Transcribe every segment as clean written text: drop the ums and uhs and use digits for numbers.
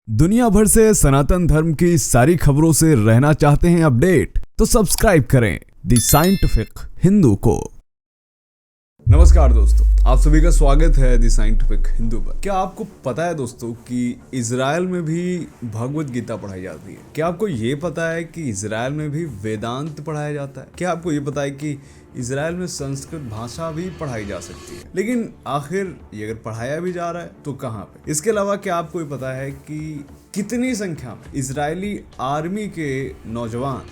दुनिया भर से सनातन धर्म की सारी खबरों से रहना चाहते हैं अपडेट, तो सब्सक्राइब करें द साइंटिफिक हिंदू को। नमस्कार दोस्तों, आप सभी का स्वागत है द साइंटिफिक हिंदू पर। क्या आपको पता है दोस्तों कि इजराइल में भी भगवत गीता पढ़ाई जाती है? क्या आपको ये पता है कि इजराइल में भी वेदांत पढ़ाया जाता है? क्या आपको ये पता है कि इजराइल में संस्कृत भाषा भी पढ़ाई जा सकती है? लेकिन आखिर ये अगर पढ़ाया भी जा रहा है तो कहाँ पे? इसके अलावा क्या आपको ये पता है कि कितनी संख्या में इजरायली आर्मी के नौजवान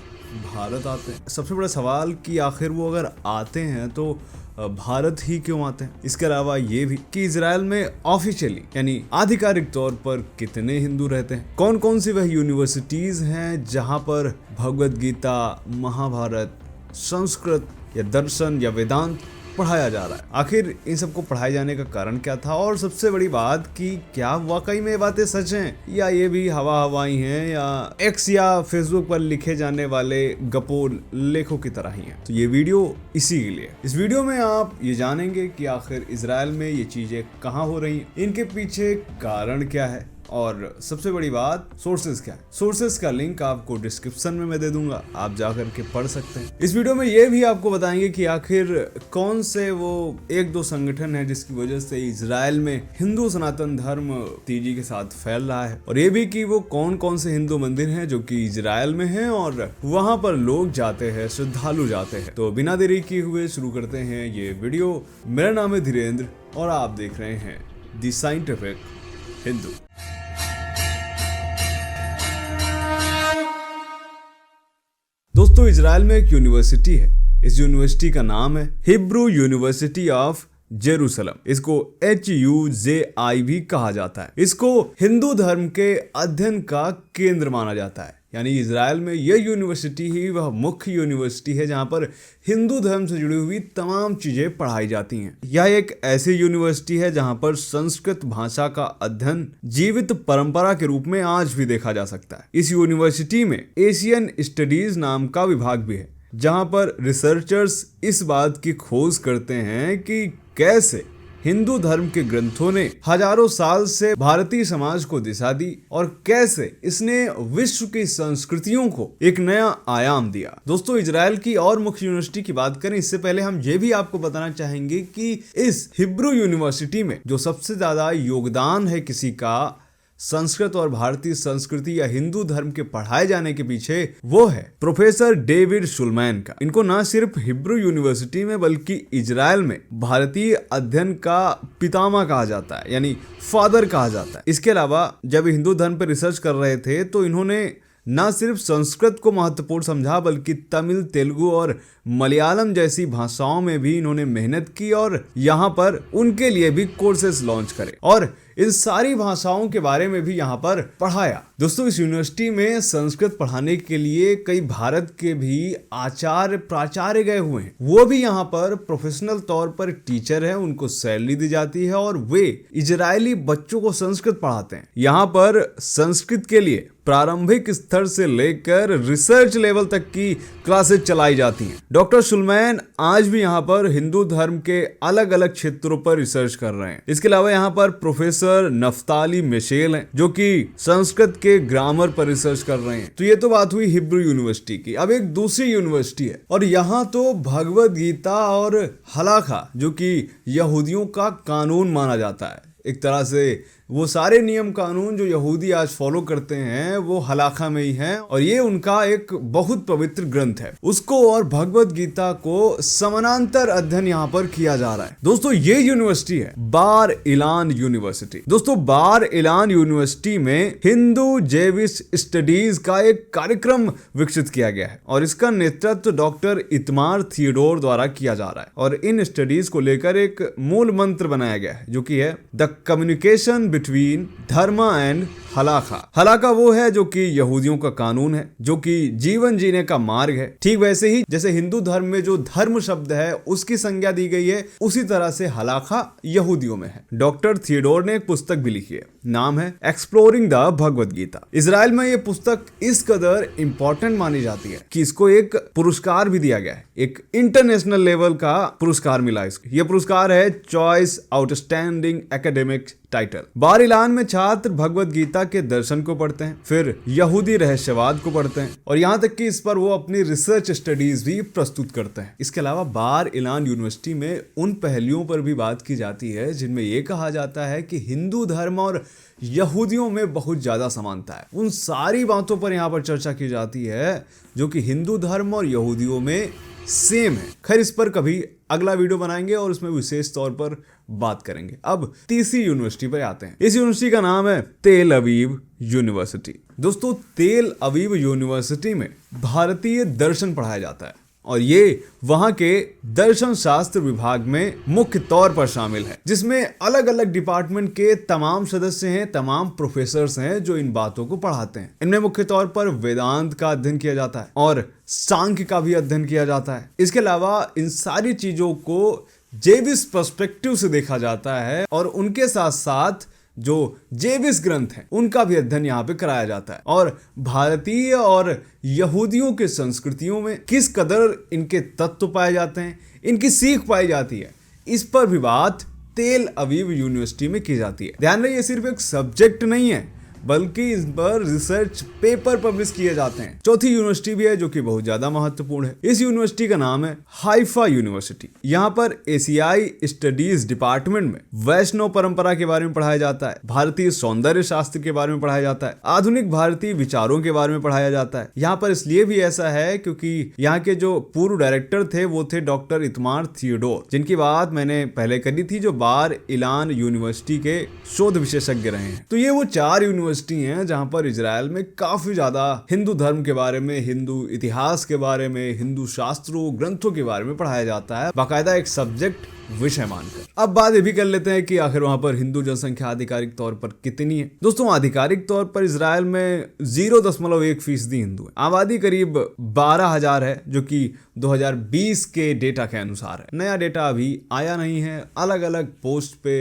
भारत आते हैं? सबसे बड़ा सवाल कि आखिर वो अगर आते हैं तो भारत ही क्यों आते हैं? इसके अलावा ये भी कि इजराइल में ऑफिशियली यानी आधिकारिक तौर पर कितने हिंदू रहते हैं? कौन कौन सी वह यूनिवर्सिटीज हैं जहां पर भगवत गीता, महाभारत, संस्कृत या दर्शन या वेदांत पढ़ाया जा रहा है? आखिर इन सबको पढ़ाए जाने का कारण क्या था? और सबसे बड़ी बात कि क्या वाकई में ये बातें सच हैं या ये भी हवाई हैं या एक्स या फेसबुक पर लिखे जाने वाले गपोल लेखों की तरह ही हैं? तो ये वीडियो इसी के लिए। इस वीडियो में आप ये जानेंगे कि आखिर इजराइल में ये चीजें कहाँ हो रही हैं, इनके पीछे कारण क्या है और सबसे बड़ी बात सोर्सेज क्या है। सोर्सेज का लिंक आपको डिस्क्रिप्शन में मैं दे दूंगा, आप जाकर के पढ़ सकते हैं। इस वीडियो में ये भी आपको बताएंगे कि आखिर कौन से वो एक दो संगठन है जिसकी वजह से इजराइल में हिंदू सनातन धर्म तेजी के साथ फैल रहा है, और ये भी कि वो कौन कौन से हिंदू मंदिर हैं जो कि इजराइल में हैं और वहां पर लोग जाते हैं, श्रद्धालु जाते हैं। तो बिना देरी किए हुए शुरू करते हैं ये वीडियो। मेरा नाम है धीरेन्द्र और आप देख रहे हैं द साइंटिफिक हिंदू। दोस्तों, इजराइल में एक यूनिवर्सिटी है। इस यूनिवर्सिटी का नाम है हिब्रू यूनिवर्सिटी ऑफ जेरूसलम। इसको HUJI भी कहा जाता है। इसको हिंदू धर्म के अध्ययन का केंद्र माना जाता है। यानी इजराइल में यह यूनिवर्सिटी ही वह मुख्य यूनिवर्सिटी है जहां पर हिंदू धर्म से जुड़ी हुई तमाम चीजें पढ़ाई जाती हैं। यह एक ऐसी यूनिवर्सिटी है जहां पर संस्कृत भाषा का अध्ययन जीवित परंपरा के रूप में आज भी देखा जा सकता है। इस यूनिवर्सिटी में एशियन स्टडीज नाम का विभाग भी है, जहां पर रिसर्चर्स इस बात की खोज करते हैं कि कैसे हिंदू धर्म के ग्रंथों ने हजारों साल से भारतीय समाज को दिशा दी और कैसे इसने विश्व की संस्कृतियों को एक नया आयाम दिया। दोस्तों, इजराइल की और मुख्य यूनिवर्सिटी की बात करें इससे पहले हम ये भी आपको बताना चाहेंगे कि इस हिब्रू यूनिवर्सिटी में जो सबसे ज्यादा योगदान है किसी का संस्कृत और भारतीय संस्कृति या हिंदू धर्म के पढ़ाए जाने के पीछे, वो है प्रोफेसर डेविड शुलमैन का। इनको ना सिर्फ हिब्रू यूनिवर्सिटी में बल्कि इजराइल में भारतीय अध्ययन का पितामह कहा जाता है, यानी फादर कहा जाता है। इसके अलावा जब हिंदू धर्म पर रिसर्च कर रहे थे तो इन्होंने न सिर्फ संस्कृत को महत्वपूर्ण समझा बल्कि तमिल, तेलुगु और मलयालम जैसी भाषाओं में भी इन्होंने मेहनत की और यहाँ पर उनके लिए भी कोर्सेज लॉन्च करे और इन सारी भाषाओं के बारे में भी यहाँ पर पढ़ाया। दोस्तों, इस यूनिवर्सिटी में संस्कृत पढ़ाने के लिए कई भारत के भी आचार्य प्राचार्य गए हुए हैं। वो भी यहाँ पर प्रोफेशनल तौर पर टीचर हैं, उनको सैलरी दी जाती है और वे इजरायली बच्चों को संस्कृत पढ़ाते हैं। यहाँ पर संस्कृत के लिए प्रारंभिक स्तर से लेकर रिसर्च लेवल तक की क्लासेज चलाई जाती हैं। डॉक्टर शुलमैन आज भी यहाँ पर हिंदू धर्म के अलग अलग क्षेत्रों पर रिसर्च कर रहे हैं। इसके अलावा यहाँ पर प्रोफेसर नफ्ताली मिशेल हैं जो कि संस्कृत के ग्रामर पर रिसर्च कर रहे हैं। तो ये तो बात हुई हिब्रू यूनिवर्सिटी की। अब एक दूसरी यूनिवर्सिटी है और यहाँ तो भगवत गीता और हलाखा जो कि यहूदियों का कानून माना जाता है, एक तरह से वो सारे नियम कानून जो यहूदी आज फॉलो करते हैं वो हलाखा में ही हैं और ये उनका एक बहुत पवित्र ग्रंथ है। उसको और भगवत गीता को समानांतर अध्ययन यहाँ पर किया जा रहा है। दोस्तों, ये यूनिवर्सिटी है बार इलान यूनिवर्सिटी। दोस्तों, बार इलान यूनिवर्सिटी में हिंदू जैविश स्टडीज का एक कार्यक्रम विकसित किया गया है और इसका नेतृत्व डॉक्टर इतमार थियोडोर द्वारा किया जा रहा है और इन स्टडीज को लेकर एक मूल मंत्र बनाया गया है जो कि है द कम्युनिकेशन बिटवीन धर्म एंड हलाखा। हलाखा वो है जो कि यहूदियों का कानून है, जो कि जीवन जीने का मार्ग है। ठीक वैसे ही जैसे हिंदू धर्म में जो धर्म शब्द है उसकी संज्ञा दी गई है, उसी तरह से हलाखा यहूदियों में है। डॉक्टर थियोडोर ने एक पुस्तक भी लिखी है, नाम है exploring the Bhagavad Gita. Israel में ये पुस्तक इस कदर इंपॉर्टेंट मानी जाती है कि इसको एक पुरस्कार भी दिया गया है, एक इंटरनेशनल लेवल का पुरस्कार मिला इसको। यह पुरस्कार है चॉइस आउटस्टैंडिंग एकेडमिक टाइटल। बार इलान में छात्र भगवत गीता कबीरा के दर्शन को पढ़ते हैं, फिर यहूदी रहस्यवाद को पढ़ते हैं और यहाँ तक कि इस पर वो अपनी रिसर्च स्टडीज भी प्रस्तुत करते हैं। इसके अलावा बार इलान यूनिवर्सिटी में उन पहलुओं पर भी बात की जाती है जिनमें यह कहा जाता है कि हिंदू धर्म और यहूदियों में बहुत ज्यादा समानता है। उन सारी बातों पर यहाँ पर चर्चा की जाती है जो कि हिंदू धर्म और यहूदियों में सेम है। खैर, इस पर कभी अगला वीडियो बनाएंगे और उसमें विशेष तौर पर बात करेंगे। अब तीसरी यूनिवर्सिटी पर आते हैं। इस यूनिवर्सिटी का नाम है तेल अवीव यूनिवर्सिटी। दोस्तों, तेल अवीव यूनिवर्सिटी में भारतीय दर्शन पढ़ाया जाता है और ये वहां के दर्शन शास्त्र विभाग में मुख्य तौर पर शामिल है, जिसमें अलग अलग डिपार्टमेंट के तमाम सदस्य हैं, तमाम प्रोफेसर्स हैं जो इन बातों को पढ़ाते हैं। इनमें मुख्य तौर पर वेदांत का अध्ययन किया जाता है और सांख्य का भी अध्ययन किया जाता है। इसके अलावा इन सारी चीजों को जेविस पर्सपेक्टिव से देखा जाता है और उनके साथ साथ जो जेविस ग्रंथ हैं उनका भी अध्ययन यहाँ पे कराया जाता है। और भारतीय और यहूदियों के संस्कृतियों में किस कदर इनके तत्व पाए जाते हैं, इनकी सीख पाई जाती है, इस पर भी बात तेल अवीव यूनिवर्सिटी में की जाती है। ध्यान रहे, ये सिर्फ एक सब्जेक्ट नहीं है बल्कि इस पर रिसर्च पेपर पब्लिश किए जाते हैं। चौथी यूनिवर्सिटी भी है जो कि बहुत ज्यादा महत्वपूर्ण है। इस यूनिवर्सिटी का नाम है हाइफा यूनिवर्सिटी। यहाँ पर एशियाई स्टडीज डिपार्टमेंट में वैष्णव परंपरा के बारे में पढ़ाया जाता है, भारतीय सौंदर्य शास्त्र के बारे में पढ़ाया जाता है, आधुनिक भारतीय विचारों के बारे में पढ़ाया जाता है। यहाँ पर इसलिए भी ऐसा है क्योंकि यहाँ के जो पूर्व डायरेक्टर थे वो थे डॉक्टर इतमार थियोडोर, जिनकी बात मैंने पहले करी थी, जो बार इलान यूनिवर्सिटी के शोध विशेषज्ञ रहे हैं। तो ये वो चार यूनिवर्सिटी हैं जहां पर इजराइल में काफी ज्यादा हिंदू धर्म के बारे में, हिंदू इतिहास के बारे में, हिंदू शास्त्रों ग्रंथों के बारे में पढ़ाया जाता है, बाकायदा एक सब्जेक्ट विषय मानकर। अब बात ये भी कर लेते हैं कि आखिर वहां पर हिंदू जनसंख्या आधिकारिक तौर पर कितनी है। दोस्तों, आधिकारिक तौर पर इजराइल में 0.1% हिंदू है। आबादी करीब 12,000 है जो कि 2020 के डेटा के अनुसार है। नया डेटा अभी आया नहीं है। अलग अलग पोस्ट पे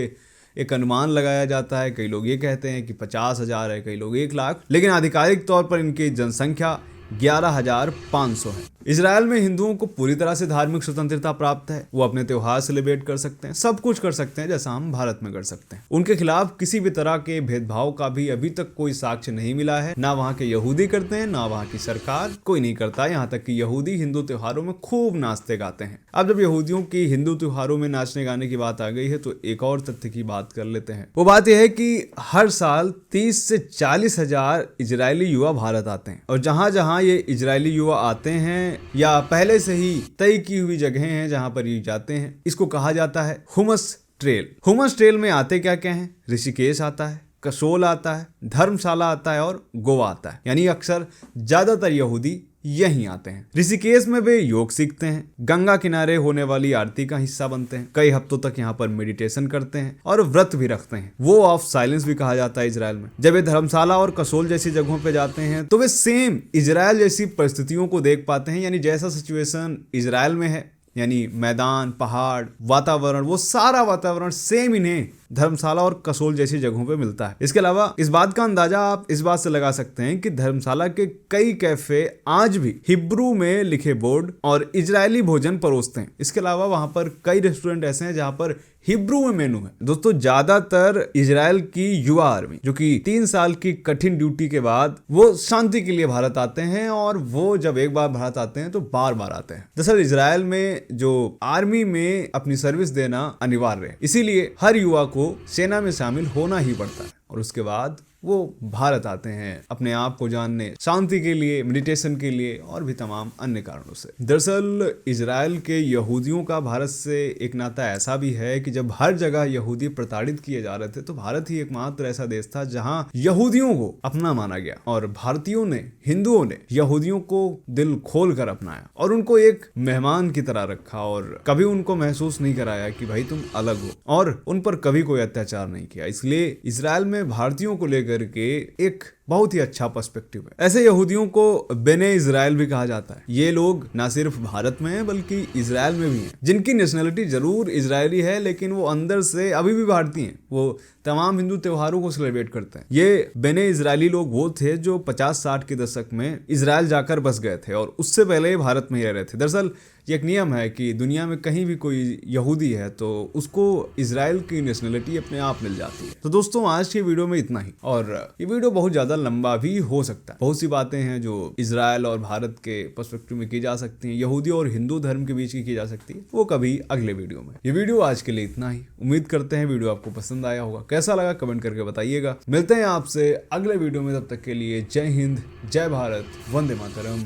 एक अनुमान लगाया जाता है। कई लोग ये कहते हैं कि 50,000 है, कई लोग 1 लाख, लेकिन आधिकारिक तौर पर इनकी जनसंख्या 11,500 है। इजराइल में हिंदुओं को पूरी तरह से धार्मिक स्वतंत्रता प्राप्त है। वो अपने त्योहार सेलिब्रेट कर सकते हैं, सब कुछ कर सकते हैं जैसा हम भारत में कर सकते हैं। उनके खिलाफ किसी भी तरह के भेदभाव का भी अभी तक कोई साक्ष्य नहीं मिला है। ना वहाँ के यहूदी करते हैं, ना वहाँ की सरकार, कोई नहीं करता। यहाँ तक कि यहूदी हिंदू त्योहारों में खूब नाचते गाते हैं। अब जब यहूदियों की हिंदू त्योहारों में नाचने गाने की बात आ गई है तो एक और तथ्य की बात कर लेते हैं। वो बात यह है कि हर साल 30 से 40 हजार इजरायली युवा भारत आते हैं और जहां जहां ये इजरायली युवा आते हैं या पहले से ही तय की हुई जगह हैं जहां पर ये जाते हैं, इसको कहा जाता है हुमस ट्रेल। हुमस ट्रेल में आते क्या क्या हैं? ऋषिकेश आता है, कसोल आता है, धर्मशाला आता है और गोवा आता है। यानी अक्सर ज्यादातर यहूदी यहीं आते हैं। ऋषिकेश में वे योग सीखते हैं, गंगा किनारे होने वाली आरती का हिस्सा बनते हैं, कई हफ्तों तक यहाँ पर मेडिटेशन करते हैं और व्रत भी रखते हैं। वो ऑफ साइलेंस भी कहा जाता है इजराइल में। जब वे धर्मशाला और कसोल जैसी जगहों पे जाते हैं तो वे सेम इजराइल जैसी परिस्थितियों को देख पाते हैं। यानी जैसा सिचुएशन इजराइल में है, यानी मैदान, पहाड़, वातावरण, वो सारा वातावरण सेम इन्हें धर्मशाला और कसोल जैसी जगहों पे मिलता है। इसके अलावा इस बात का अंदाजा आप इस बात से लगा सकते हैं कि धर्मशाला के कई कैफे आज भी हिब्रू में लिखे बोर्ड और इजरायली भोजन परोसते हैं। इसके अलावा वहां पर कई रेस्टोरेंट ऐसे हैं जहां पर हिब्रू में मेनू है। दोस्तों, ज्यादातर इजराइल की युवा आर्मी जो कि 3 साल की कठिन ड्यूटी के बाद वो शांति के लिए भारत आते हैं और वो जब एक बार भारत आते हैं तो बार बार आते हैं। दरअसल इजराइल में जो आर्मी में अपनी सर्विस देना अनिवार्य है, इसीलिए हर युवा को सेना में शामिल होना ही पड़ता है और उसके बाद वो भारत आते हैं अपने आप को जानने, शांति के लिए, मेडिटेशन के लिए और भी तमाम अन्य कारणों से। दरअसल इजराइल के यहूदियों का भारत से एक नाता ऐसा भी है कि जब हर जगह यहूदी प्रताड़ित किए जा रहे थे तो भारत ही एकमात्र ऐसा देश था जहां यहूदियों को अपना माना गया और भारतीयों ने, हिंदुओं ने यहूदियों को दिल खोल कर अपनाया और उनको एक मेहमान की तरह रखा और कभी उनको महसूस नहीं कराया कि भाई तुम अलग हो, और उन पर कभी कोई अत्याचार नहीं किया। इसलिए इजराइल में भारतीयों को लेकर के एक बहुत ही अच्छा पर्सपेक्टिव है। ऐसे यहूदियों को बेने इजराइल भी कहा जाता है। ये लोग ना सिर्फ भारत में हैं बल्कि इजराइल में भी हैं, जिनकी नेशनलिटी जरूर इजरायली है लेकिन वो अंदर से अभी भी भारतीय हैं। वो तमाम हिंदू त्योहारों को सेलिब्रेट करते हैं। ये बेने इजरायली लोग वो थे जो 50-60 के दशक में इजराइल जाकर बस गए थे और उससे पहले भारत में ही रह रहे थे। दरअसल ये एक नियम है कि दुनिया में कहीं भी कोई यहूदी है तो उसको इजराइल की नेशनलिटी अपने आप मिल जाती है। तो दोस्तों आज की वीडियो में इतना ही, और ये वीडियो बहुत ज्यादा लंबा भी हो सकता है। बहुत सी बातें हैं जो इजराइल और भारत के पर्सपेक्टिव में की जा सकती हैं, यहूदी और हिंदू धर्म के बीच की जा सकती है, वो कभी अगले वीडियो में। ये वीडियो आज के लिए इतना ही। उम्मीद करते हैं वीडियो आपको पसंद आया होगा। कैसा लगा कमेंट करके बताइएगा। मिलते हैं आपसे अगले वीडियो में, तब तक के लिए जय हिंद, जय भारत, वंदे मातरम।